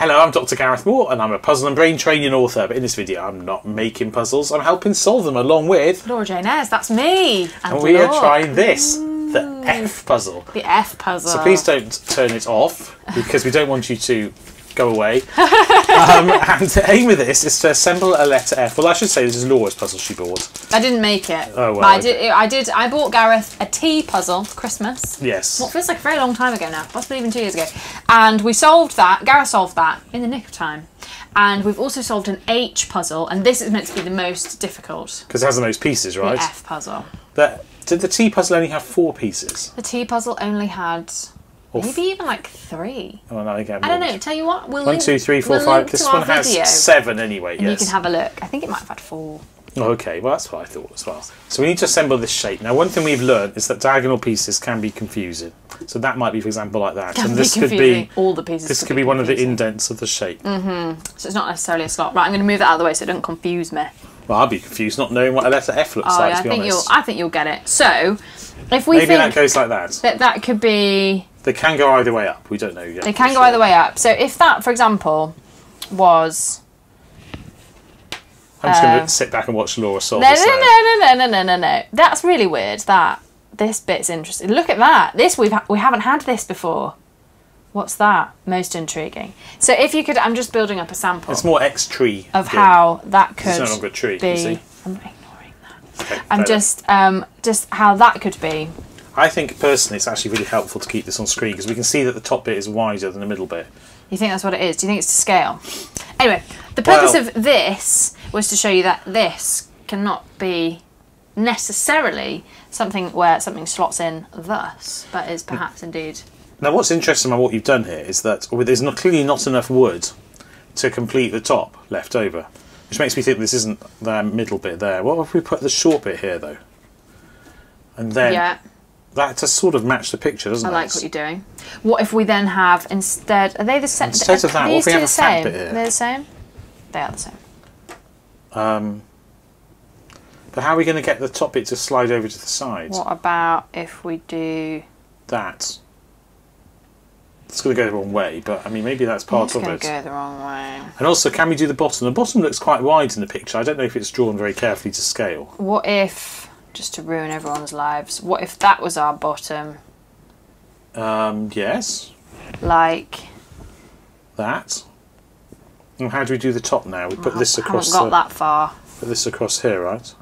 Hello, I'm Dr. Gareth Moore and I'm a puzzle and brain training author, but in this video I'm not making puzzles, I'm helping solve them along with Laura Jane Ayres, that's me. And we are trying this, the F puzzle. The F puzzle. So please don't turn it off because we don't want you to go away. And the aim of this is to assemble a letter F. Well, I should say this is Laura's puzzle she bought. I didn't make it. Oh, well. I bought Gareth a T puzzle for Christmas. Yes. What feels like a very long time ago now, possibly even 2 years ago. And we solved that, Gareth solved that in the nick of time. And we've also solved an H puzzle, and this is meant to be the most difficult. Because it has the most pieces, right? The F puzzle. Did the T puzzle only have 4 pieces? The T puzzle only had maybe even like 3. Oh, no, I don't know. Tell you what, we'll 1, 2, 3, 4, 5. This one has 7 anyway. And you can have a look. I think it might have had 4. Okay, well that's what I thought as well. So we need to assemble this shape. Now, one thing we've learned is that diagonal pieces can be confusing. So that might be, for example, like that. And this could be all the pieces. This could be one of the indents of the shape. So it's not necessarily a slot. Right, I'm going to move that out of the way so it doesn't confuse me. Well, I'll be confused not knowing what a letter F looks like. Yeah, to be honest. I think you'll get it. So, if we maybe think that goes like that. That could be. They can go either way up. We don't know yet. They can go either way up. So if that, for example, was. I'm just going to sit back and watch Laura solve No. That's really weird. This bit's interesting. Look at that. This we haven't had this before. What's that? Most intriguing. So if you could, I'm just building up a sample. It's more X tree of how that could it's no longer a tree, be. You see? I'm not ignoring that. Okay, I'm just how that could be. I think personally it's actually really helpful to keep this on screen because we can see that the top bit is wider than the middle bit. You think that's what it is? Do you think it's to scale? Anyway, the purpose of this was to show you that this cannot be necessarily something where something slots in thus, but is perhaps indeed. Now what's interesting about what you've done here is that there's clearly not enough wood to complete the top left over, which makes me think this isn't the middle bit there. What if we put the short bit here though? And then that to sort of match the picture, doesn't it? I like what you're doing. What if we then have instead? Are they the same? Instead of that, what if we have a fat bit here? They're the same. They are the same. But how are we going to get the top bit to slide over to the side? What about if we do that? It's going to go the wrong way, but I mean maybe that's part of it. It's going to go the wrong way. And also, can we do the bottom? The bottom looks quite wide in the picture. I don't know if it's drawn very carefully to scale. What if, just to ruin everyone's lives, what if that was our bottom? Yes. Like that. And how do we do the top now? We put this across. I haven't got that far. Put this across here, right?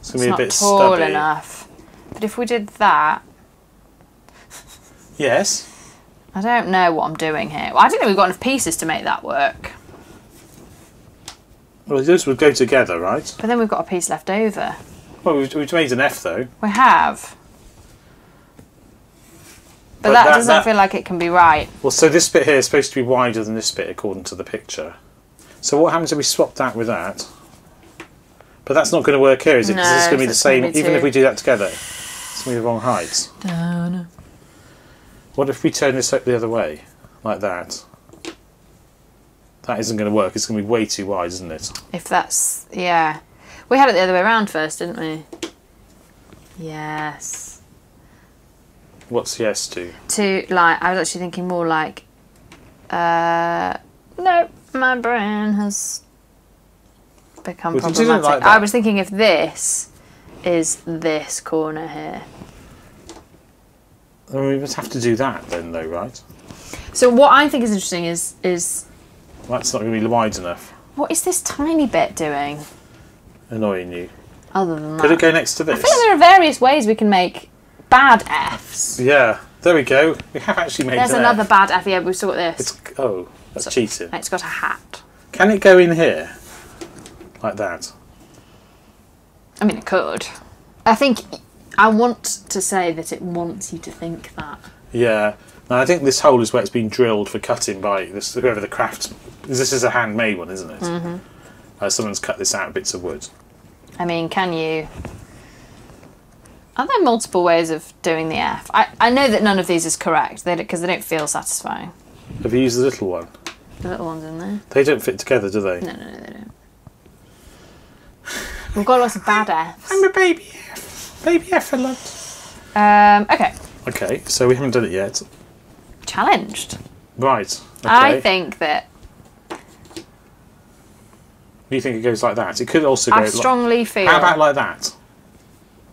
It's going to be a bit tall stubby. enough. But if we did that. Yes. I don't know what I'm doing here. Well, I don't think we've got enough pieces to make that work. Well, those would go together, right? But then we've got a piece left over. Well, we've made an F though. We have. But that doesn't feel like it can be right. Well, so this bit here is supposed to be wider than this bit according to the picture. So what happens if we swap that with that? But that's not going to work here, is it? Because it's going to be the same, even if we do that together. It's going to be the wrong height. What if we turn this up the other way? Like that? That isn't going to work. It's going to be way too wide, isn't it? If that's... yeah. We had it the other way around first, didn't we? Yes. What's yes to? To, like, I was actually thinking more like... no, my brain has become problematic. Like I was thinking if this is this corner here. Well, we must have to do that then, though, right? So what I think is interesting is that's not going to be wide enough. What is this tiny bit doing? Annoying you. Other than that, could it go next to this? I feel like there are various ways we can make bad Fs. Yeah, there we go. We have actually made. There's another bad F. Yeah, we've still got this. That's cheating. It's got a hat. Can it go in here, like that? I mean, it could. I think. I want to say that it wants you to think that. Yeah. Now, I think this hole is where it's been drilled for cutting by whoever the craft... This is a handmade one, isn't it? Mm-hmm. Someone's cut this out of bits of wood. I mean, can you... Are there multiple ways of doing the F? I know that none of these is correct because they don't feel satisfying. Have you used the little one? The little one's in there. They don't fit together, do they? No, they don't. We've got lots of bad Fs. I'm a baby F. Baby F for lunch. Okay. Okay, so we haven't done it yet. Challenged. Right. Okay. I think that Do you think it goes like that? It could also go. I strongly feel. How about like that?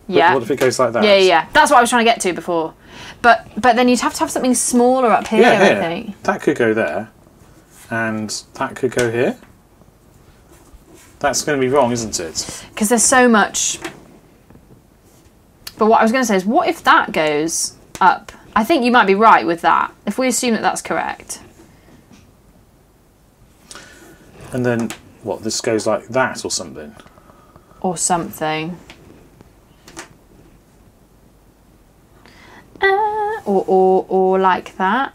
Yeah. What if it goes like that? Yeah, yeah. That's what I was trying to get to before. But then you'd have to have something smaller up here, Yeah, I think. that could go there, and that could go here. That's going to be wrong, isn't it? Because there's so much. But what I was going to say is, what if that goes up? I think you might be right with that, if we assume that that's correct. And then, what, this goes like that or something? Or something. Or like that.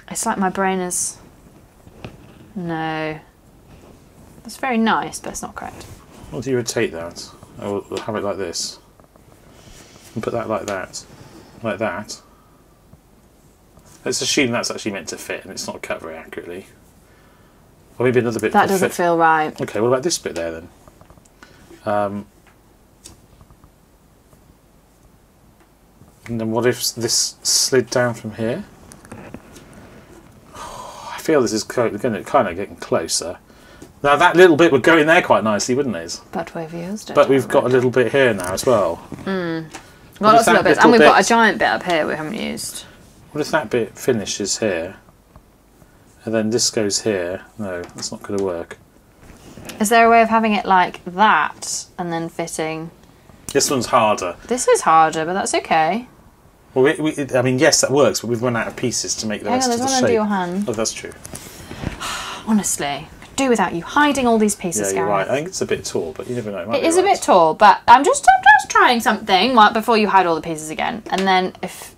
It's like my brain is... No. That's very nice, but it's not correct. What do you rotate that? Or have it like this? And put that like that. Like that. Let's assume that's actually meant to fit and it's not cut very accurately. Or maybe another bit. That doesn't feel right. Okay, what about this bit there then? And then what if this slid down from here? Oh, I feel this is kind of getting closer. Now that little bit would go in there quite nicely, wouldn't it? But we've used it. But we've got a little bit here now as well. Well, lots of little bits. And we've got a giant bit up here we haven't used. What if that bit finishes here? And then this goes here? No, that's not going to work. Is there a way of having it like that and then fitting? This one's harder. This is harder, but that's okay. Well, I mean, yes, that works, but we've run out of pieces to make the rest of the shape. Hang on, there's one under your hand. Oh, that's true. Honestly, could do without you hiding all these pieces, Yeah, you're Gareth. right. I think it's a bit tall, but you never know. It is a bit tall, but I'm just trying something before you hide all the pieces again. And then if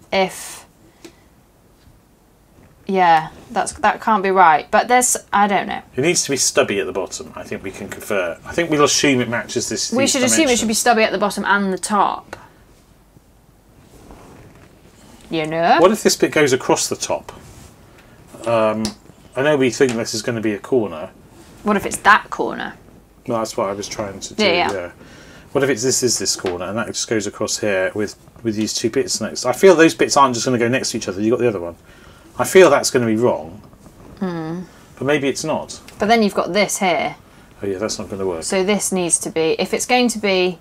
yeah, that can't be right. But I don't know. It needs to be stubby at the bottom. I think we can confer. I think we'll assume it matches this. We should assume it should be stubby at the bottom and the top. You know? What if this bit goes across the top? I know we think this is going to be a corner. What if it's that corner? Well, that's what I was trying to do. Yeah. What if this is this corner and that just goes across here with these two bits next? I feel those bits aren't just going to go next to each other. You got the other one. I feel that's going to be wrong. But maybe it's not. But then you've got this here. Oh yeah, that's not going to work. So this needs to be if it's going to be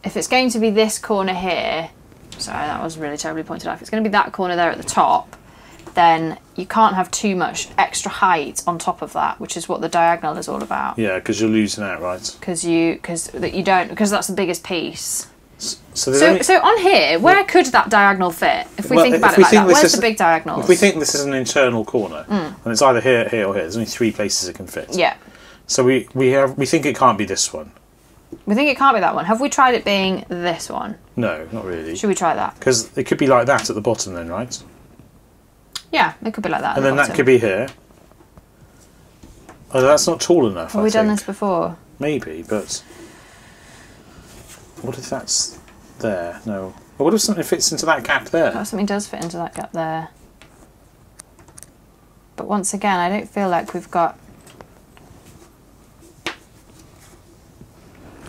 this corner here. Sorry, that was really terribly pointed out. If it's going to be that corner there at the top, then you can't have too much extra height on top of that, which is what the diagonal is all about. Yeah, because you're losing out, right? Because that's the biggest piece. So on here, where could that diagonal fit? If we think about it like that, where's the big diagonals? If we think this is an internal corner, and it's either here, here, or here, there's only 3 places it can fit. Yeah. So we think it can't be this one. We think it can't be that one. Have we tried it being this one? No, not really. Should we try that? Because it could be like that at the bottom then, right? Yeah, it could be like that. And then that could be here. Oh, that's not tall enough. Have we done this before? Maybe, but what if that's there? No. But what if something fits into that gap there? What if something does fit into that gap there? But once again, I don't feel like we've got...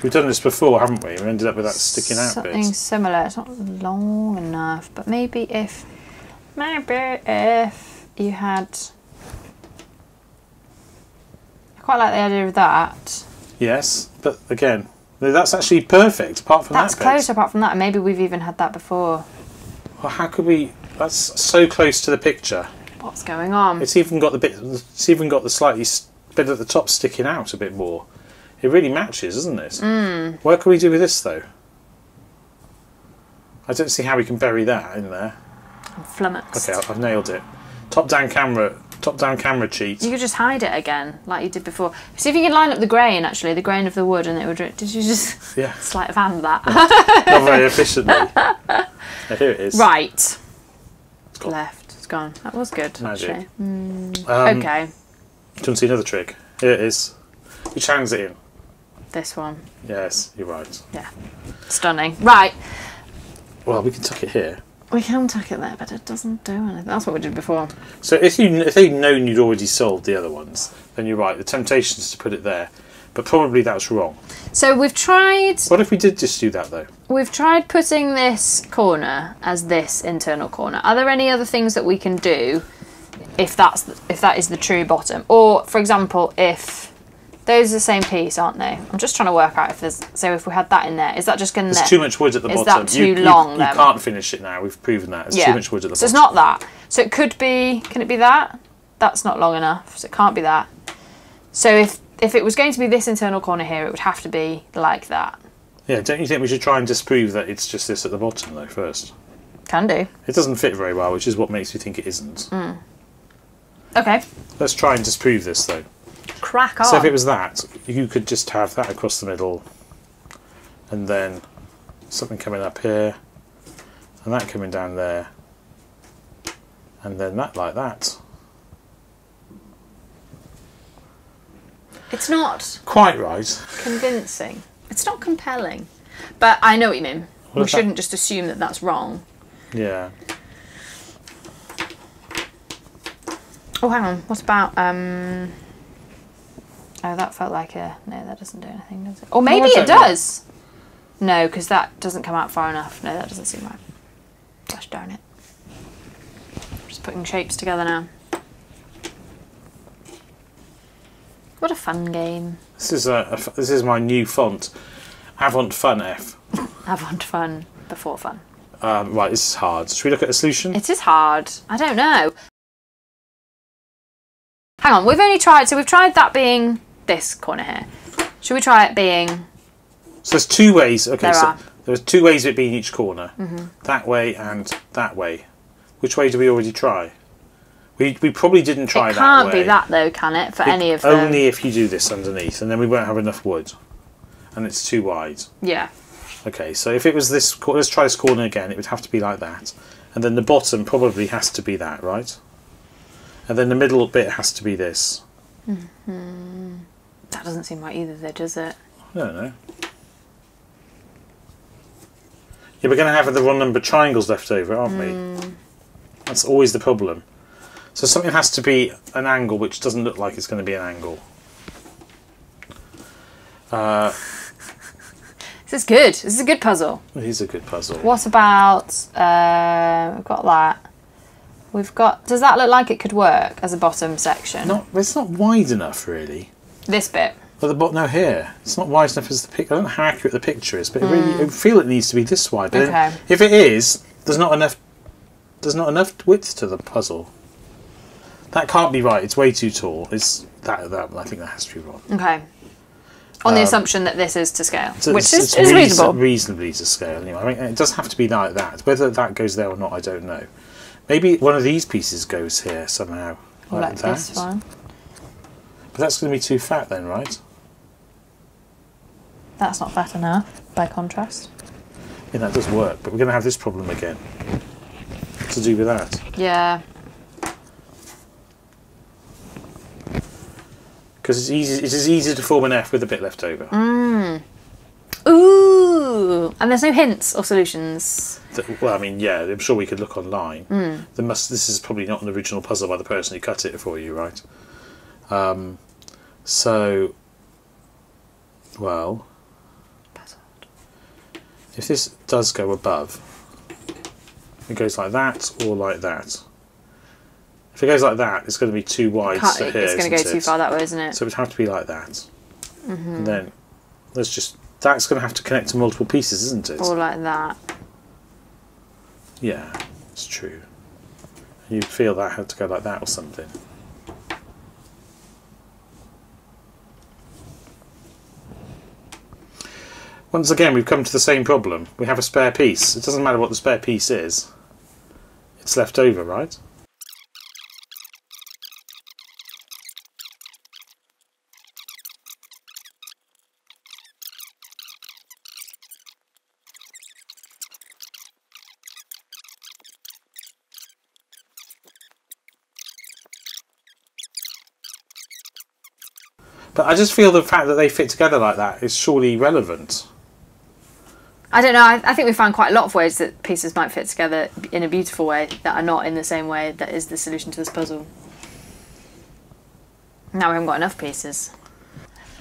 We've done this before, haven't we? We ended up with that sticking out bit. Something similar. It's not long enough, but maybe if you had... I quite like the idea of that. Yes, but again, that's actually perfect, apart from that bit. That's close apart from that, and maybe we've even had that before. Well, how could we... That's so close to the picture. What's going on? It's even got the slightly bit at the top sticking out a bit more. It really matches, doesn't it? What can we do with this though? I don't see how we can bury that in there. I'm flummoxed. Okay, I've nailed it. Top down camera cheat. You could just hide it again, like you did before. See if you can line up the grain, actually, the grain of the wood, and it would... Did you just sleight of hand that? Not very efficiently. Here it is. Right. It's gone. Left. It's gone. That was good, Magic. actually. Okay. Okay. Do you want to see another trick? Here it is. Which hand's it in? This one. Yes, you're right. Yeah. Stunning. Right. Well, we can tuck it here. We can tuck it there, but it doesn't do anything. That's what we did before. So if they'd known you'd already solved the other ones, then you're right. The temptation is to put it there. But probably that's wrong. So we've tried... What if we did just do that, though? We've tried putting this corner as this internal corner. Are there any other things that we can do if that is the true bottom. Or, for example, if those are the same piece, aren't they? I'm just trying to work out if there's... So if we had that in there, is that just going to... There's too much wood at the bottom. Is that too long, You can't finish it now. We've proven that. There's too much wood at the bottom. So it's not that. So it could be... Can it be that? That's not long enough, so it can't be that. So if it was going to be this internal corner here, it would have to be like that. Yeah, don't you think we should try and disprove that it's just this at the bottom, though, first? Can do. It doesn't fit very well, which is what makes me think it isn't. Okay. Let's try and disprove this, though. Crack on. So if it was that, you could just have that across the middle, and then something coming up here, and that coming down there, and then that like that. It's not quite right. Convincing. It's not compelling. But I know what you mean. We shouldn't just assume that that's wrong. Yeah. Oh, hang on. What about... Oh, that felt like a... No, that doesn't do anything, does it? Or maybe it does. No, because that doesn't come out far enough. No, that doesn't seem right. Gosh darn it. Just putting shapes together now. What a fun game. This is my new font. Avant Fun F. Avant Fun before fun. Right, this is hard. Should we look at a solution? It is hard. I don't know. Hang on, we've only tried... So we've tried that being this corner here. Should we try it being... So there's two ways. Okay, there's two ways of it being each corner. That way and that way. Which way do we already try? We probably didn't try that way. It can't be that though, can it? For any of them. Only if you do this underneath, and then we won't have enough wood. And it's too wide. Yeah. Okay, so if it was this... Let's try this corner again. It would have to be like that. And then the bottom probably has to be that, right? And then the middle bit has to be this. That doesn't seem right either though, does it? I don't know. Yeah, we're going to have the wrong number triangles left over, aren't we? That's always the problem. So something has to be an angle which doesn't look like it's going to be an angle. This is good. This is a good puzzle. It is a good puzzle. What about... we've got that. We've got... Does that look like it could work as a bottom section? It's not wide enough, really. This bit? But the bottom... No, here. It's not wide enough as the picture. I don't know how accurate the picture is, but I feel it needs to be this wide. But okay. If it is, there's not enough width to the puzzle. That can't be right. It's way too tall. I think that has to be wrong. Okay. On the assumption that this is to scale, which is reasonable. reasonable. Reasonably to scale, anyway. I mean, it does have to be like that. Whether that goes there or not, I don't know. Maybe one of these pieces goes here somehow. Like that. This one. But that's going to be too fat then, right? That's not fat enough, by contrast. Yeah, that does work, but we're going to have this problem again. To do with that. Yeah. Because it's as easy to form an F with a bit left over. Ooh! And there's no hints or solutions. Well, I mean, yeah, I'm sure we could look online. This is probably not an original puzzle by the person who cut it for you, right? Well, if this does go above, it goes like that or like that. If it goes like that, it's going to be too wide to here. It's going to go too far that way, isn't it? So it would have to be like that. And then that's going to have to connect to multiple pieces, isn't it? Or like that. Yeah, it's true. You'd feel that had to go like that or something. Once again, we've come to the same problem. We have a spare piece. It doesn't matter what the spare piece is. It's left over, right? But I just feel the fact that they fit together like that is surely relevant. I don't know, I think we found quite a lot of ways that pieces might fit together in a beautiful way that are not in the same way that is the solution to this puzzle. Now we haven't got enough pieces.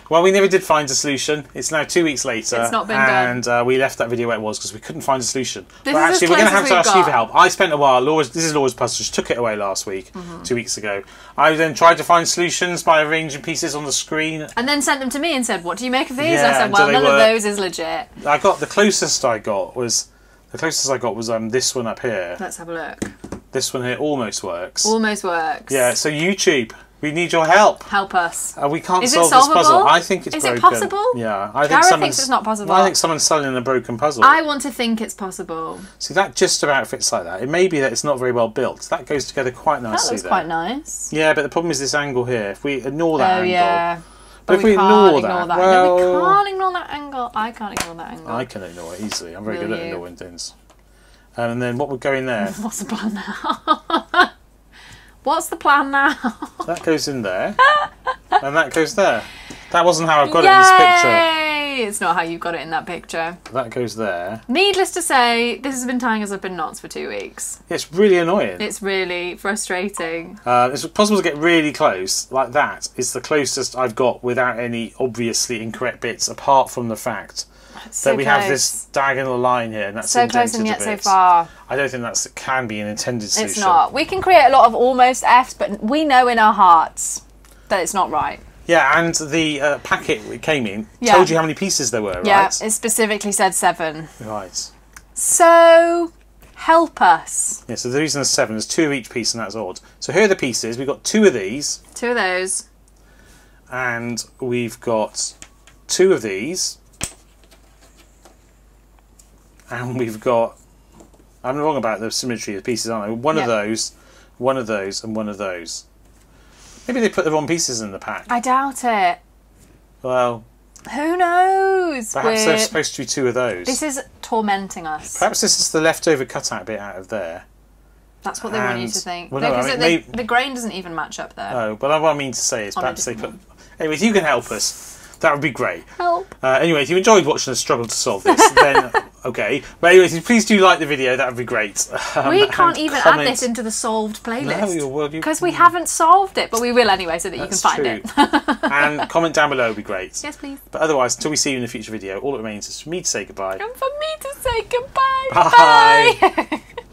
Well, we never did find a solution. It's now 2 weeks later. It's not been done. And we left that video where it was because we couldn't find a solution. This but is actually, as we're going to close have to as ask we've you for got. help. I spent a while. This is Laura's puzzle. She took it away last week, 2 weeks ago. I then tried to find solutions by arranging pieces on the screen. And then sent them to me and said, what do you make of these? Yeah, I said, well, none of those is legit. The closest I got was this one up here. Let's have a look. This one here almost works. Almost works. Yeah, so YouTube, we need your help. Help us. We can't Is it solve this puzzle. solvable? I think it's Is broken. it possible? Yeah, I think Gareth thinks it's not possible. I think someone's selling a broken puzzle. I want to think it's possible. See, that just about fits like that. It may be that it's not very well built. That goes together quite nicely. That looks there. quite nice. Yeah, but the problem is this angle here. If we ignore that angle, yeah. but if we ignore that, well, no, we can't ignore that angle. I can't ignore that angle. I can ignore it easily. I'm very Will good at you? ignoring things. And then what would go in there? What's the plan now? What's the plan now? That goes in there, and that goes there. That wasn't how I've got it in this picture. Yay! It's not how you got it in that picture. That goes there. Needless to say, this has been tying us up in knots for 2 weeks. It's really annoying. It's really frustrating. It's possible to get really close. Like that is the closest I've got without any obviously incorrect bits, apart from the fact that we have this diagonal line here, and that's so close and yet a so bit. far. I don't think that can be an intended solution. It's not. We can create a lot of almost Fs, but we know in our hearts that it's not right. Yeah, and the packet it came in told you how many pieces there were, right? Yeah, it specifically said 7. Right. So, help us. Yeah, so the reason there's 7 is 2 of each piece, and that's odd. So here are the pieces. We've got 2 of these. 2 of those. And we've got 2 of these. And we've got... I'm wrong about the symmetry of pieces, aren't I? One of those, and one of those. Maybe they put the wrong pieces in the pack. I doubt it. Well... Who knows? Perhaps there's supposed to be 2 of those. This is tormenting us. Perhaps this is the leftover cutout bit out of there. That's what they want you to think. Well, no, I mean, the grain doesn't even match up there. Oh, but what I mean to say is perhaps they put... Anyway, if you can help us, that would be great. Help. Anyway, if you enjoyed watching us struggle to solve this, then okay. But anyway, please do like the video. That would be great. We can't even add this into the solved playlist. No, because we haven't solved it, but we will anyway, so that you can find it. And comment down below would be great. Yes, please. But otherwise, until we see you in a future video, all that remains is for me to say goodbye. And for me to say goodbye. Bye. Bye.